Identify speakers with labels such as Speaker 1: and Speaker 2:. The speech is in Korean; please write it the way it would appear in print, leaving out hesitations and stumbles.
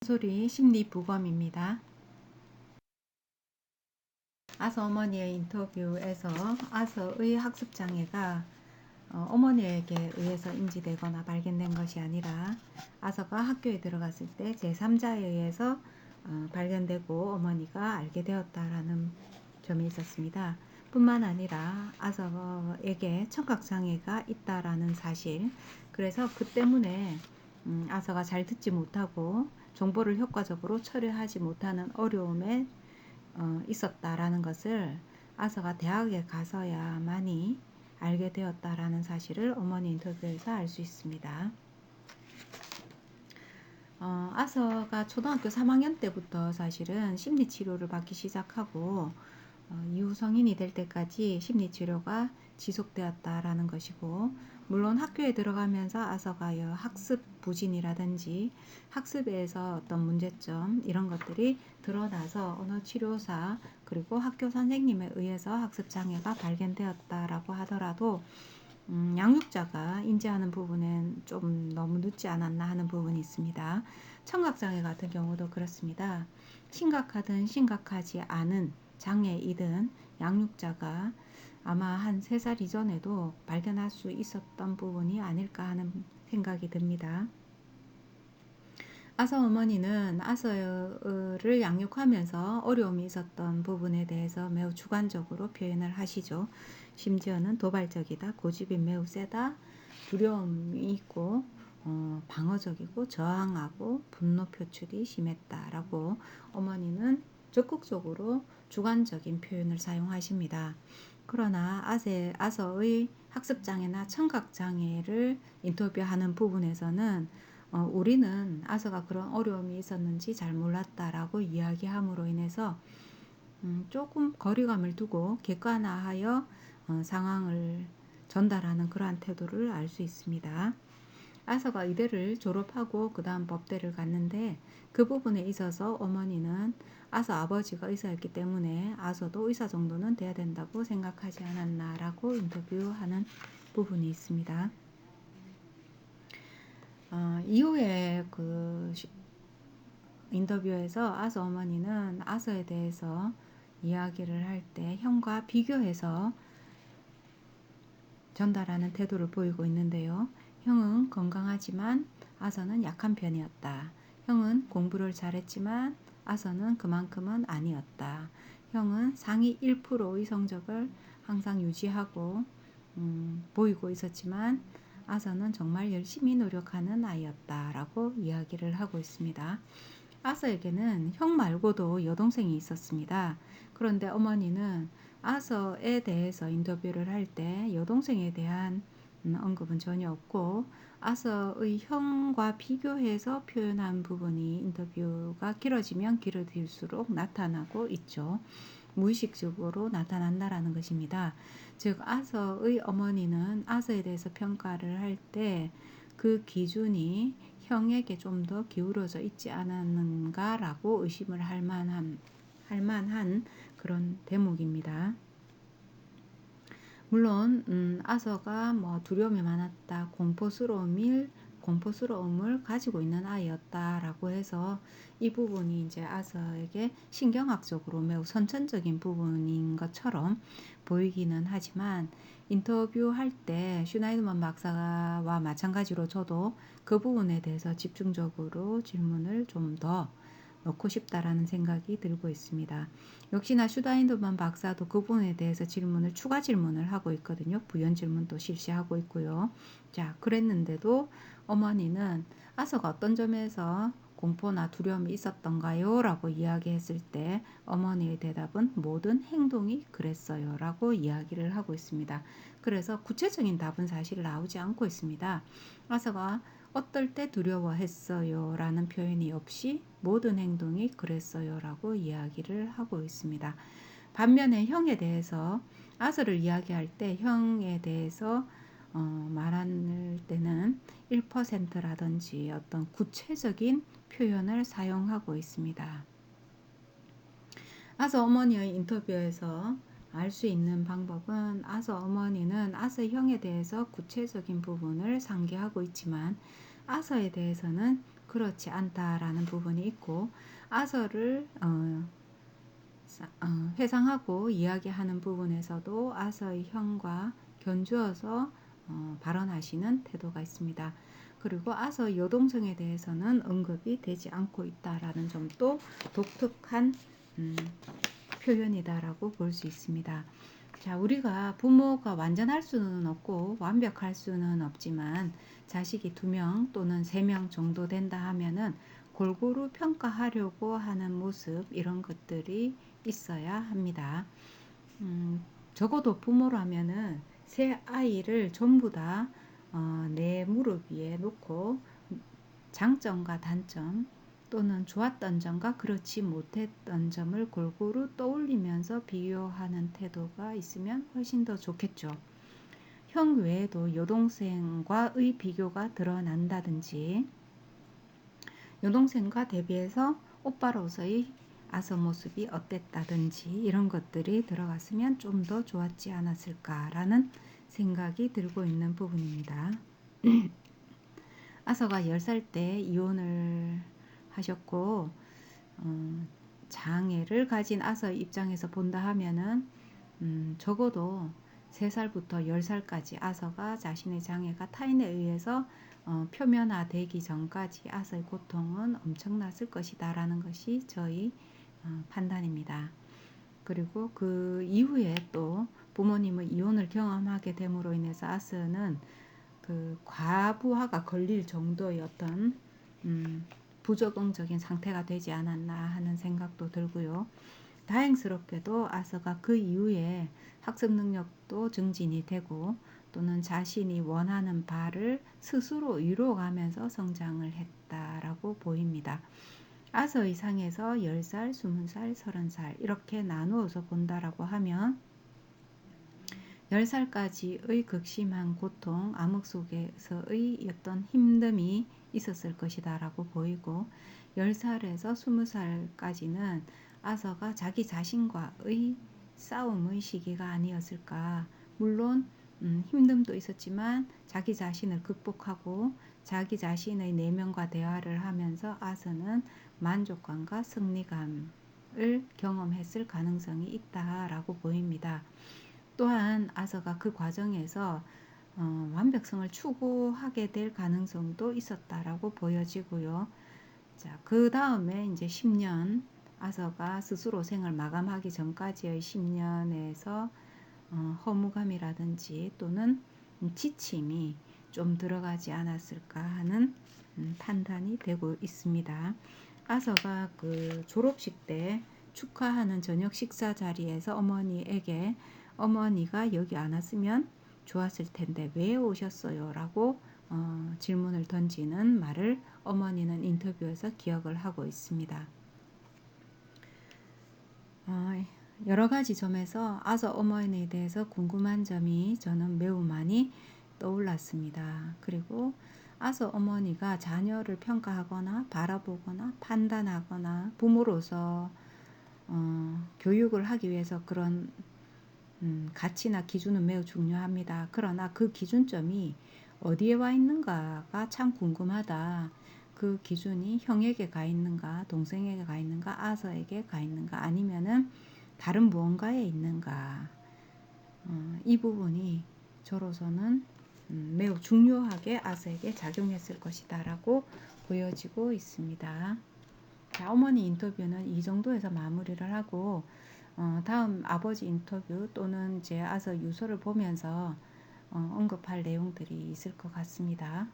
Speaker 1: 소리 심리부검입니다. 아서 어머니의 인터뷰에서 아서의 학습장애가 어머니에게 의해서 인지되거나 발견된 것이 아니라 아서가 학교에 들어갔을 때 제3자에 의해서 발견되고 어머니가 알게 되었다라는 점이 있었습니다. 뿐만 아니라 아서에게 청각장애가 있다라는 사실, 그래서 그 때문에 아서가 잘 듣지 못하고 정보를 효과적으로 처리하지 못하는 어려움에 있었다라는 것을 아서가 대학에 가서야만이 알게 되었다라는 사실을 어머니 인터뷰에서 알 수 있습니다. 아서가 초등학교 3학년 때부터 사실은 심리치료를 받기 시작하고 이후 성인이 될 때까지 심리치료가 지속되었다라는 것이고, 물론 학교에 들어가면서 아서가 학습 부진이라든지 학습에서 어떤 문제점 이런 것들이 드러나서 언어치료사 그리고 학교 선생님에 의해서 학습장애가 발견되었다라고 하더라도 양육자가 인지하는 부분은 좀 너무 늦지 않았나 하는 부분이 있습니다. 청각장애 같은 경우도 그렇습니다. 심각하든 심각하지 않은 장애이든 양육자가 아마 한 3살 이전에도 발견할 수 있었던 부분이 아닐까 하는 생각이 듭니다. 아서 어머니는 아서를 양육하면서 어려움이 있었던 부분에 대해서 매우 주관적으로 표현을 하시죠. 심지어는 도발적이다, 고집이 매우 세다, 두려움이 있고 방어적이고 저항하고 분노 표출이 심했다라고 어머니는 적극적으로 주관적인 표현을 사용하십니다. 그러나 아서의 학습장애나 청각장애를 인터뷰하는 부분에서는 우리는 아서가 그런 어려움이 있었는지 잘 몰랐다라고 이야기함으로 인해서 조금 거리감을 두고 객관화하여 상황을 전달하는 그러한 태도를 알 수 있습니다. 아서가 의대를 졸업하고 그 다음 법대를 갔는데 그 부분에 있어서 어머니는 아서 아버지가 의사였기 때문에 아서도 의사 정도는 돼야 된다고 생각하지 않았나라고 인터뷰하는 부분이 있습니다. 이후에 그 인터뷰에서 아서 어머니는 아서에 대해서 이야기를 할 때 형과 비교해서 전달하는 태도를 보이고 있는데요. 형은 건강하지만 아서는 약한 편이었다. 형은 공부를 잘했지만 아서는 그만큼은 아니었다. 형은 상위 1%의 성적을 항상 유지하고 보이고 있었지만 아서는 정말 열심히 노력하는 아이였다라고 이야기를 하고 있습니다. 아서에게는 형 말고도 여동생이 있었습니다. 그런데 어머니는 아서에 대해서 인터뷰를 할 때 여동생에 대한 언급은 전혀 없고 아서의 형과 비교해서 표현한 부분이 인터뷰가 길어지면 길어질수록 나타나고 있죠. 무의식적으로 나타난다라는 것입니다. 즉 아서의 어머니는 아서에 대해서 평가를 할 때 그 기준이 형에게 좀 더 기울어져 있지 않았는가라고 의심을 할 만한 그런 대목입니다. 물론 아서가 두려움이 많았다, 공포스러움을 가지고 있는 아이였다라고 해서 이 부분이 이제 아서에게 신경학적으로 매우 선천적인 부분인 것처럼 보이기는 하지만 인터뷰할 때 슈나이드만 박사와 마찬가지로 저도 그 부분에 대해서 집중적으로 질문을 좀 더 넣고 싶다라는 생각이 들고 있습니다. 역시나 슈다인드만 박사도 그 부분에 대해서 추가 질문을 하고 있거든요. 부연 질문도 실시하고 있고요. 자, 그랬는데도 어머니는 아서가 어떤 점에서 공포나 두려움이 있었던가요? 라고 이야기했을 때 어머니의 대답은 모든 행동이 그랬어요 라고 이야기를 하고 있습니다. 그래서 구체적인 답은 사실 나오지 않고 있습니다. 아서가 어떨 때 두려워했어요 라는 표현이 없이 모든 행동이 그랬어요 라고 이야기를 하고 있습니다. 반면에 형에 대해서 아서를 이야기할 때 형에 대해서 말할 때는 1%라든지 어떤 구체적인 표현을 사용하고 있습니다. 아서 어머니의 인터뷰에서 알 수 있는 방법은 아서 어머니는 아서 형에 대해서 구체적인 부분을 상기하고 있지만 아서에 대해서는 그렇지 않다라는 부분이 있고, 아서를 회상하고 이야기하는 부분에서도 아서의 형과 견주어서 발언하시는 태도가 있습니다. 그리고 아서 여동생에 대해서는 언급이 되지 않고 있다라는 점도 독특한 표현이다라고 볼 수 있습니다. 자, 우리가 부모가 완전할 수는 없고 완벽할 수는 없지만 자식이 2명 또는 3명 정도 된다 하면은 골고루 평가하려고 하는 모습, 이런 것들이 있어야 합니다. 적어도 부모라면은 세 아이를 전부 다 내 무릎 위에 놓고 장점과 단점 또는 좋았던 점과 그렇지 못했던 점을 골고루 떠올리면서 비교하는 태도가 있으면 훨씬 더 좋겠죠. 형 외에도 여동생과의 비교가 드러난다든지, 여동생과 대비해서 오빠로서의 아서 모습이 어땠다든지, 이런 것들이 들어갔으면 좀 더 좋았지 않았을까라는 생각이 들고 있는 부분입니다. 아서가 10살 때 이혼을 하셨고, 장애를 가진 아서의 입장에서 본다 하면은 적어도 3살부터 10살까지 아서가 자신의 장애가 타인에 의해서 표면화되기 전까지 아서의 고통은 엄청났을 것이다 라는 것이 저희 판단입니다. 그리고 그 이후에 또 부모님의 이혼을 경험하게 됨으로 인해서 아서는 그 과부하가 걸릴 정도의 어떤 부적응적인 상태가 되지 않았나 하는 생각도 들고요. 다행스럽게도 아서가 그 이후에 학습 능력도 증진이 되고 또는 자신이 원하는 바를 스스로 이루어가면서 성장을 했다라고 보입니다. 아서의 상에서 10살, 20살, 30살 이렇게 나누어서 본다라고 하면 10살까지의 극심한 고통, 암흑 속에서의 어떤 힘듦이 있었을 것이다 라고 보이고, 10살에서 20살까지는 아서가 자기 자신과의 싸움의 시기가 아니었을까. 물론 힘듦도 있었지만 자기 자신을 극복하고 자기 자신의 내면과 대화를 하면서 아서는 만족감과 승리감을 경험했을 가능성이 있다라고 보입니다. 또한 아서가 그 과정에서 완벽성을 추구하게 될 가능성도 있었다라고 보여지고요. 자, 그 다음에 이제 10년, 아서가 스스로 생을 마감하기 전까지의 10년에서 허무감이라든지 또는 지침이 좀 들어가지 않았을까 하는 판단이 되고 있습니다. 아서가 그 졸업식 때 축하하는 저녁 식사 자리에서 어머니에게 어머니가 여기 안 왔으면 좋았을 텐데 왜 오셨어요? 라고 질문을 던지는 말을 어머니는 인터뷰에서 기억을 하고 있습니다. 여러 가지 점에서 아서 어머니에 대해서 궁금한 점이 저는 매우 많이 떠올랐습니다. 그리고 아서 어머니가 자녀를 평가하거나 바라보거나 판단하거나 부모로서 교육을 하기 위해서 그런 가치나 기준은 매우 중요합니다. 그러나 그 기준점이 어디에 와 있는가가 참 궁금하다. 그 기준이 형에게 가 있는가, 동생에게 가 있는가, 아서에게 가 있는가, 아니면은 다른 무언가에 있는가. 이 부분이 저로서는 매우 중요하게 아서에게 작용했을 것이다 라고 보여지고 있습니다. 자, 어머니 인터뷰는 이 정도에서 마무리를 하고 다음 아버지 인터뷰 또는 제 아서 유서를 보면서 언급할 내용들이 있을 것 같습니다.